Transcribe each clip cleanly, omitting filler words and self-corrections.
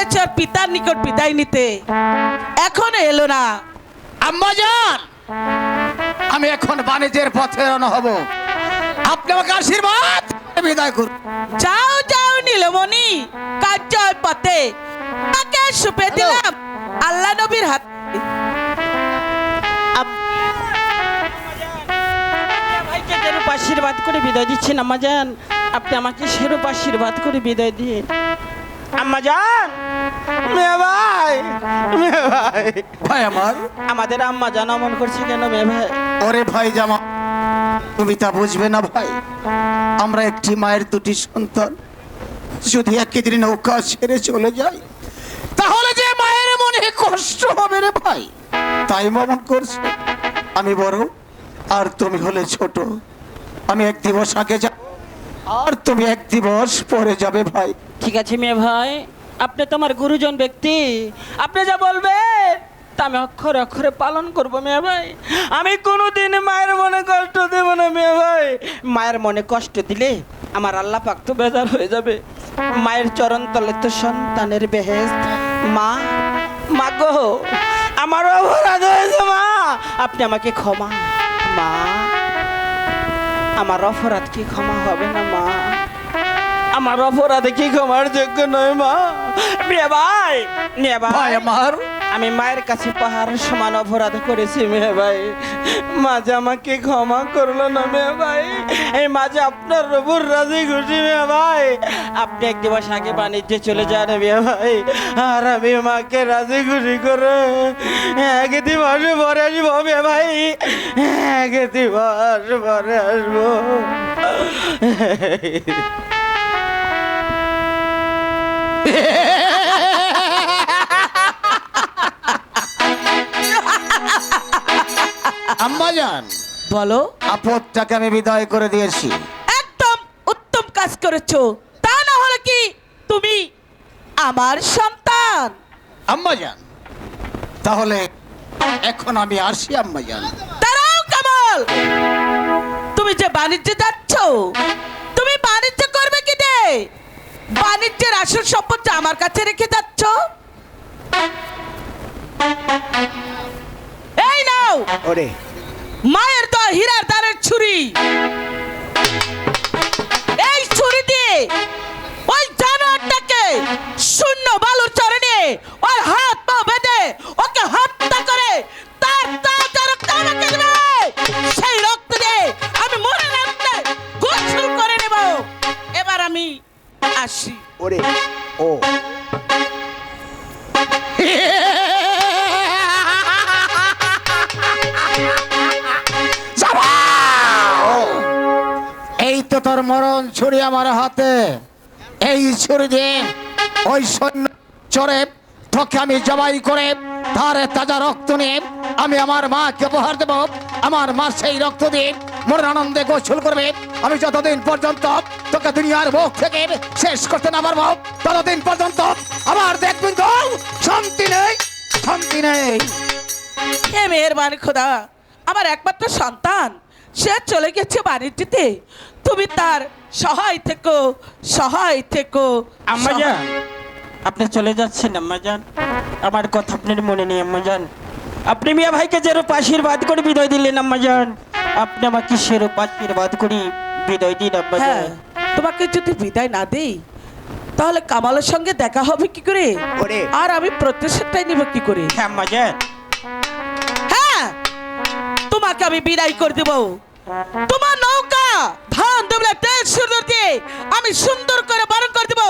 গেছে ওর পিতার নিকট বিদায় নিতে, এখনো এলো না। আম্মাজান, আমি এখন বাণিজ্যের পথে রওনা হব, আপনি আমাকে আশীর্বাদ করে বিদায় করুন। যাও যাও নীলমণি, কার্য পথে তাকে সুপে দিলাম আল্লাহ নবীর হাতে। ভাইকে যেরূপ আশীর্বাদ করে বিদায় দিচ্ছেন আম্মাজান, আপনি আমাকে সেরূপ আশীর্বাদ করে বিদায় দিন আম্মাজান। মেয়ে ভাই, মেয়ে ভাই, ভাই আমার, আমাদের আম্মাজান অমন করছে কেন মেয়ে ভাই? ওরে ভাই জামা, তুমি তা বুঝবে না ভাই, আমরা একটি মায়ের দুটি সন্তান, যদি একদিন নৌকা ছেড়ে চলে যাই তাহলে যে মায়ের মনে কষ্ট হবে রে ভাই, তাই মমন করছে। আমি বড় আর তুমি হলে ছোট, আমি এক দিবস আগে যাব আর তুমি এক দিবস পরে যাবে ভাই। ঠিক আছে মেয়ে ভাই, আপনি তো আমার গুরুজন ব্যক্তি, আপনি যা বলবেন তা আমি অক্ষরে অক্ষরে পালন করবো মেয়ে ভাই। আমি কোনোদিন মায়ের মনে কষ্ট দেব না মেয়ে ভাই। মায়ের মনে কষ্ট দিলে আমার আল্লাহ পাক তো বেজার হয়ে যাবে। মায়ের চরণ তলে তো সন্তানের বেহেশত। মা, মা গো, আমার অপরাধ হয়েছে মা, আপনি আমাকে ক্ষমা। মা, আমার অপরাধ কি ক্ষমা হবে না মা? আমার অপরাধে কি ক্ষমার যোগ্য নয় মা? মেয়ে ভাই, মেয়ে ভাই ভাই, আমার, আমি মায়ের কাছে পাহাড় সমান অপরাধ করেছি মেয়ে ভাই। মাঝে আমাকে ক্ষমা করলো না মেয়ে ভাই। এই মাঝে আপনার উপর রাজি খুশি মেয়ে ভাই। আপনি এক দিবস আগে বাণিজ্যে চলে যান মেয়ে ভাই, আর আমি মাকে রাজি খুশি করে এক দিবস পরে আসবো মেয়ে ভাই, এক দিবস পরে আসবো। আম্মাজান, বলো। আপদটাকে আমি বিদায় করে দিয়েছি। একদম উত্তম কাজ করেছো, তা না হলে কি তুমি আমার সন্তান? আম্মাজান, তাহলে এখন আমি আসি আম্মাজান। দাঁড়াও কামাল, তুমি যে বাণিজ্যে যাচ্ছ, তুমি বাণিজ্য করবে কি রে? বাণিজ্যের আসল সম্পদটা আমার কাছে রেখে যাচ্ছ। এই নাও ওরে মায়ের তো হীরার দ্বারের ছুরি, এই ছুরি দিয়ে ওই জানোয়ারটাকে শূন্য বালুর চরণে ওর হাত পা বেঁধে ওকে হত্যা করে তার তাজা রক্ত আমাকে দেবে। সেই রক্ত দিয়ে আমি মরে রাখতে গোসল করে নেব। এবার আমি আসি। ওরে ও এই তো তোর মরণ ছুরি আমার হাতে। এই ছুরি দিয়ে ওই সৈন্য চড়ে তোকে আমি জবাই করে তার তাজা রক্ত নিয়ে আমি আমার মাকে উপহার দেব। আমার মা সেই রক্ত দিয়ে মনের আনন্দে গোসল করবে। আমি যতদিন পর্যন্ত তোকে দুনিয়ার মুখ থেকে শেষ করতে না পারবো, ততদিন পর্যন্ত আমার দেখবেন তো শান্তি নেই, শান্তি নেই। হে মেহেরবান খোদা, আমার একমাত্র সন্তান সে চলে গেছে বাণিজ্যতে, তুমি তার সহায় থেকো, সহায় থেকো। আম্মাজান, আপনি চলে যাচ্ছেন আম্মাজান, আমার কথা আপনার মনে নেই আম্মাজান। আপনি মিয়া ভাইকে যেরূপ আশীর্বাদ করে বিদায় দিলেন আম্মাজান, আপনি আমাকে সেরূপ আশীর্বাদ করে বিদায় দিন হ্যাঁ, আম্মাজান। তোমাকে যদি বিদায় না দেই তাহলে কামালের সঙ্গে দেখা হবে কি করে, ওরে। আর আমি প্রত্যাশাটাই নিব কি করে? হ্যাঁ আম্মাজান, হ্যাঁ, তোমাকে আমি বিদায় করে দেব। তোমার নৌকা ধান দেবলে তেল সুন্দর দিয়ে আমি সুন্দর করে বরণ করে দেব।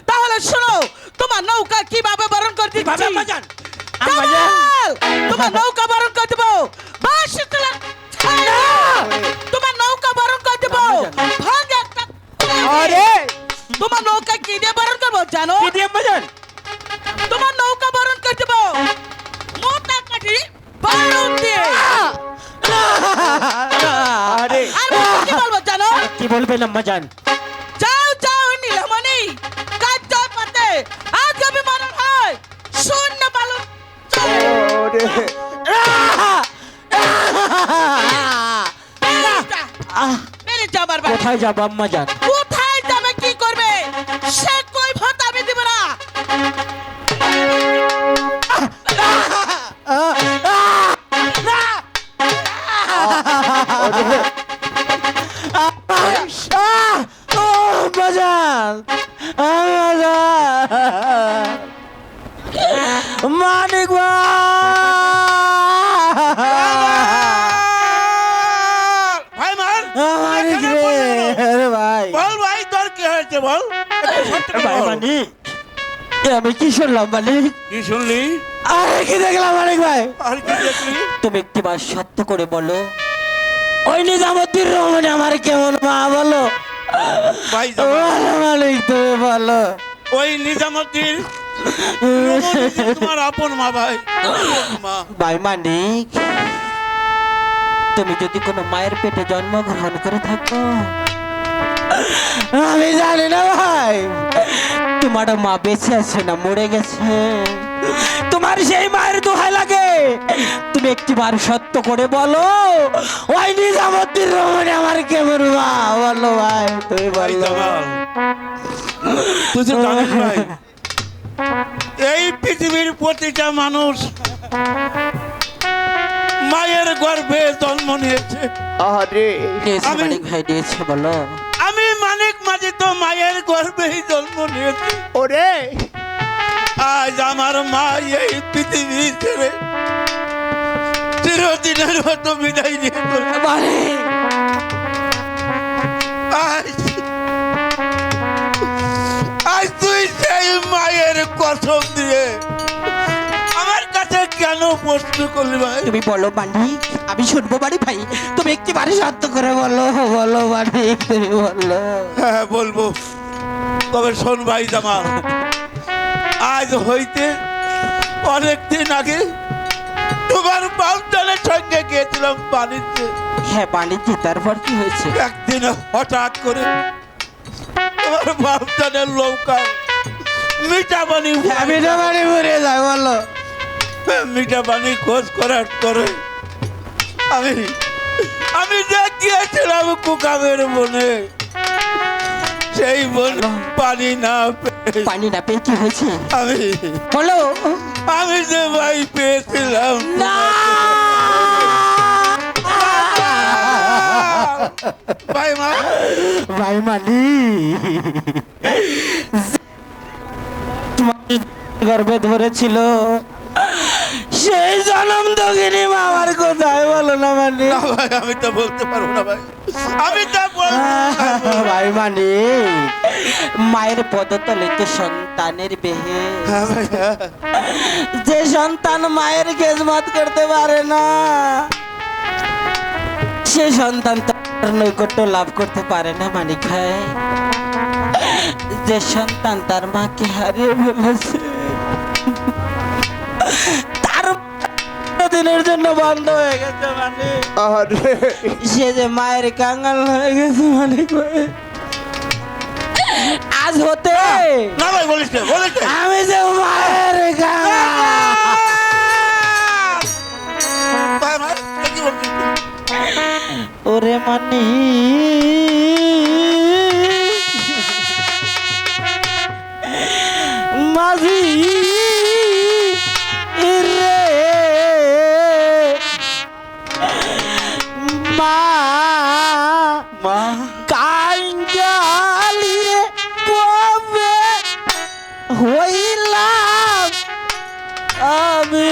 তাহলে শোনো, তোমার নৌকা কিভাবে বরণ করে দিচ্ছি। ভাবে আম্মাজান, কামাল, তোমার নৌকা বরণ করে দেব। বাঁশি তোলা ছাড়া তোমার নৌকা বরণ করে দেব। ভাগ একটা আরে তোমার নৌকা কি দিয়ে বরণ করবো জানো? কি দিয়ে আম্মাজান? তোমার নৌকা বরণ করে দেব মোটা কাঠি বারণ দিয়ে। আরে আর বলতে কি বলবো জানো? কি বলবেন আম্মাজান? যাও যাও নীলমণি, কাজ পাতে আজ আমি মরণ হয় শূন্য বালু। মেরে যাবার বাড়ি। কোথায় যাবো আম্মাজান? কোথায় যাবে, কি করবে সে কই ভাত আমি দিব না। মানিক ভাই মার মানিক এখানে বসে রে কেন? ভাই বল ভাই তোর কি হয়েছে বল একটু সত্যি করে ভাই বল। মানিক আমি কি শুনলাম মানিক কি শুনলি আরে কি দেখলাম মানিক ভাই আর কি দেখলি তুমি একটি বার সত্য করে বলো ওই নিজামুদ্দিন রহমান আমার কেমন মা বলো ভাই জামাল, বলো মালিক তুমি বলো ওই নিজামুদ্দিন রমণী তোমার আপন মা ভাই আপন মা ভাই মানিক তুমি যদি কোনো মায়ের পেটে জন্মগ্রহণ করে থাকো আমি জানি না ভাই তোমার মা বেঁচে আছে না মরে গেছে তোমার সেই মায়ের দোহাই লাগে তুমি একটিবার সত্য করে বলো ওই নিজামুদ্দিন রহমান আমার কেমন মা বলো ভাই তুমি ভাই বলো জামাল, তুই তো জানিস ভাই এই পৃথিবীর প্রতিটা মানুষ মায়ের গর্ভে জন্ম নিয়েছে দিয়েছে আমি- মানিক ভাই দিয়েছে বলো আমি মানিক মাঝি তো মায়ের গর্ভেই জন্ম নিয়েছি ওরে আজ আমার মা এই পৃথিবী ছেড়ে চিরদিনের মতো বিদায় নিয়ে চলে মানিক আজ আজ তুই সেই মায়ের কসম দিয়ে আমার কাছে কেন প্রশ্ন করলি ভাই তুমি বলো মানিক আমি শুনবো বাড়ি ভাই তুমি একটিবার সত্য করে বলো বলো মানিক তুমি বলো হ্যাঁ বলবো তবে শোন ভাই জামাল আজ হইতে অনেকদিন আগে তোমার বাউন্ডারের সঙ্গে গিয়েছিলাম পানিতে হ্যাঁ বাণিজ্য তারপর কি হয়েছে একদিন হঠাৎ করে তোমার বাউন্ডারের নৌকা মিঠা পানি আমি তো বাড়ি ঘুরে যাই বলো মিঠা পানি খোঁজ করার পরে আমি আমি যে গিয়েছিলাম কুকাবের বনে সেই বন পানি না পেয়ে পানি না পেয়ে কি হয়েছে আমি বলো আমি যে ভাই পেয়েছিলাম না ভাই মা ভাই মালিক তোমাকে গর্ভে ধরেছিল সেই জনম দগিনী মা আমার কোথায় বলো না মালিক না ভাই আমি তো বলতে পারবো না ভাই আমি তো বলতে পারবো না। ভাই মালিক মায়ের পদতলে তো সন্তানের বেহে হ্যাঁ ভাই, হ্যাঁ। যে সন্তান মায়ের খেজমত করতে পারে না সে সন্তান তার নৈকট্য লাভ করতে পারে না মানিক ভাই যে সন্তান তার মাকে হারিয়ে ফেলেছে তার দিনের জন্য বন্ধ হয়ে গেছে মানে সে যে মায়ের কাঙ্গাল হয়ে গেছে মানিক ভাই আজ হতে না ভাই বলিস না বলিস না আমি যে মায়ের কাঙ্গাল ভাই মা কি বলছিস তুই? ওরে মানি মাঝি রে মা মা কাঙ্গালি রে কবে হইলাম আমি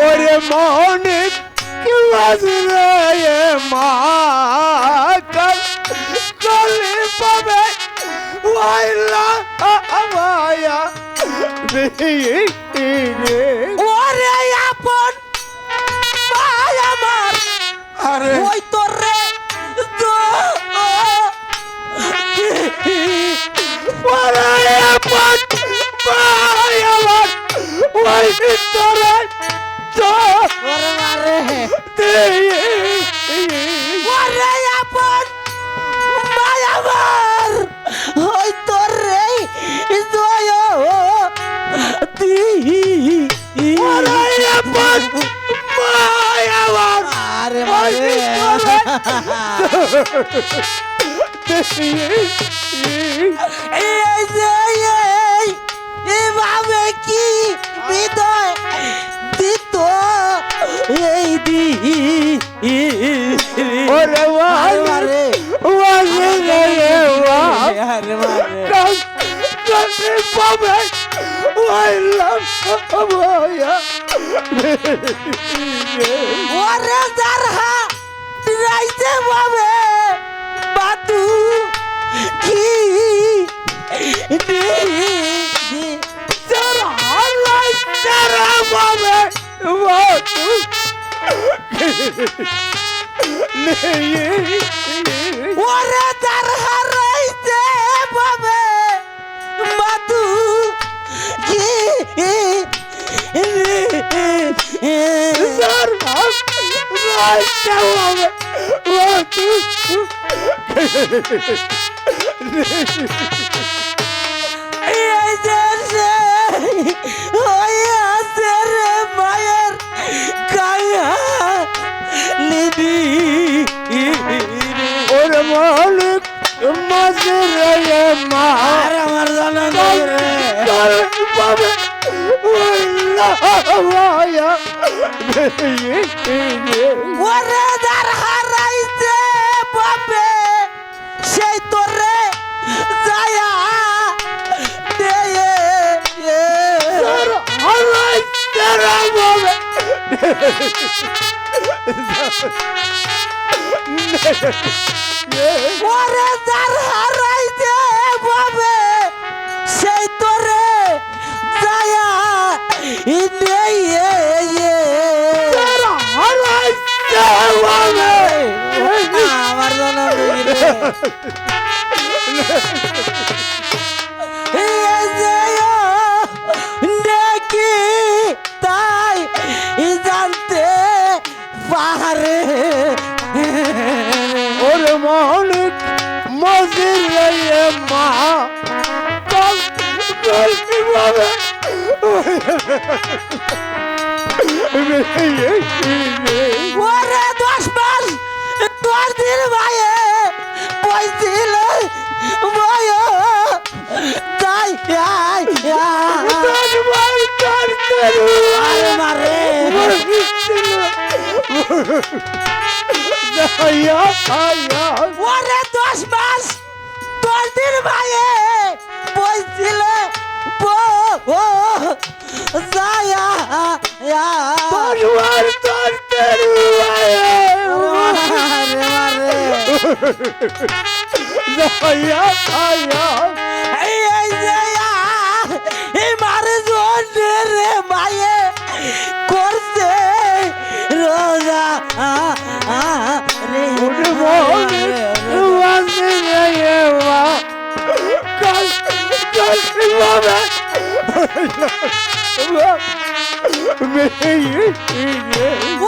ওরে মনিক কি বাজরে মা কালি পাবে ওয়াইলা আমায়া রে ওরে আপন ভাই আমার আরে ওই তোর রে ওরে আপন ভাই আমার ওই তোরে তো ওরে মারে তুই ওরে আপন ভাই আমার ওই তোর রে জয় দি ওরে আপন ভাই আমার আরে মারে এই যে এভাবে কি হৃদয় দিত এই দি ওরে আরে মারে ওরে রে ওয়া আরে মারে কাছে পাবে ওই লাভ ওয়া ওরে জারহা রাইতে বাবে বাতু কি যারা হালাই যারা পাবে ওয়া ওরে জারহা রাইতে বাবে বাতু কি এই দেশে হইয়াছে রে মায়ের কায়া লিবি ওরে মালিক মাঝে রে মা আর আমার জানা রে পাবে ওরে দার হারাইছে পাবে সেই তোরে যায়া ওরে দার হারাইছে পাবে সেই তোরে যায়া আমার জানা দেখি তাই জানতে পারে ওরে মালিক মাঝে রে মা পাবে ওরে 10 মাস 10 দিন ভাইয়ে পয়ছিল বয় তাই আরে মারে ওরে 10 মাস 10 দিন ভাইয়ে পয়ছিল যায়া মারে রে মায়ে করছে রোজা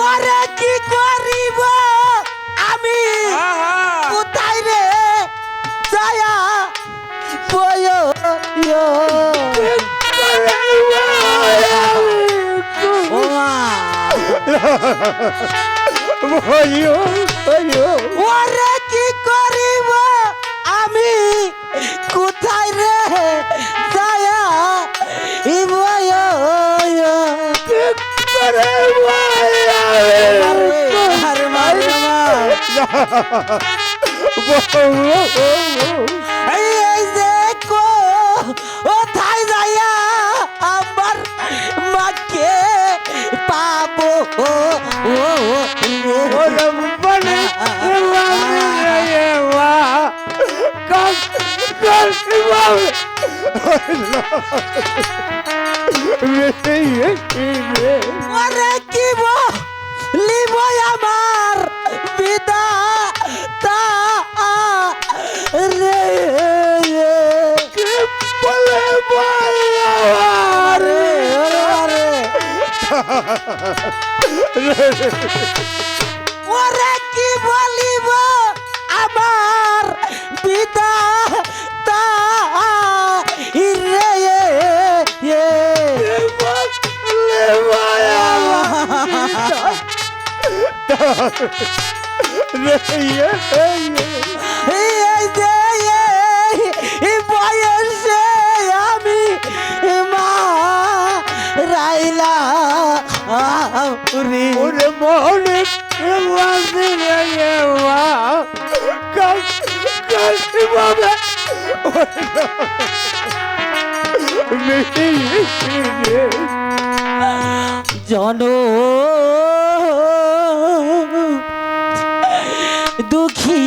ওরে কি করিব আমি কোথায় রে যায়া বয় ওরে কি করিব আমি কোথায় রে যায়া বয় আরে মারে এই দেখো কোথায় যায়া আমার মাকে পাবো ওরে কি লিব আমার বিদা তা রে ওরে কি বলিব আমার পিতা তা রে বয়সে আমি মা রাইলা রে ওরে মনে বাসি রে মা কাশি বাবা জন দুঃখী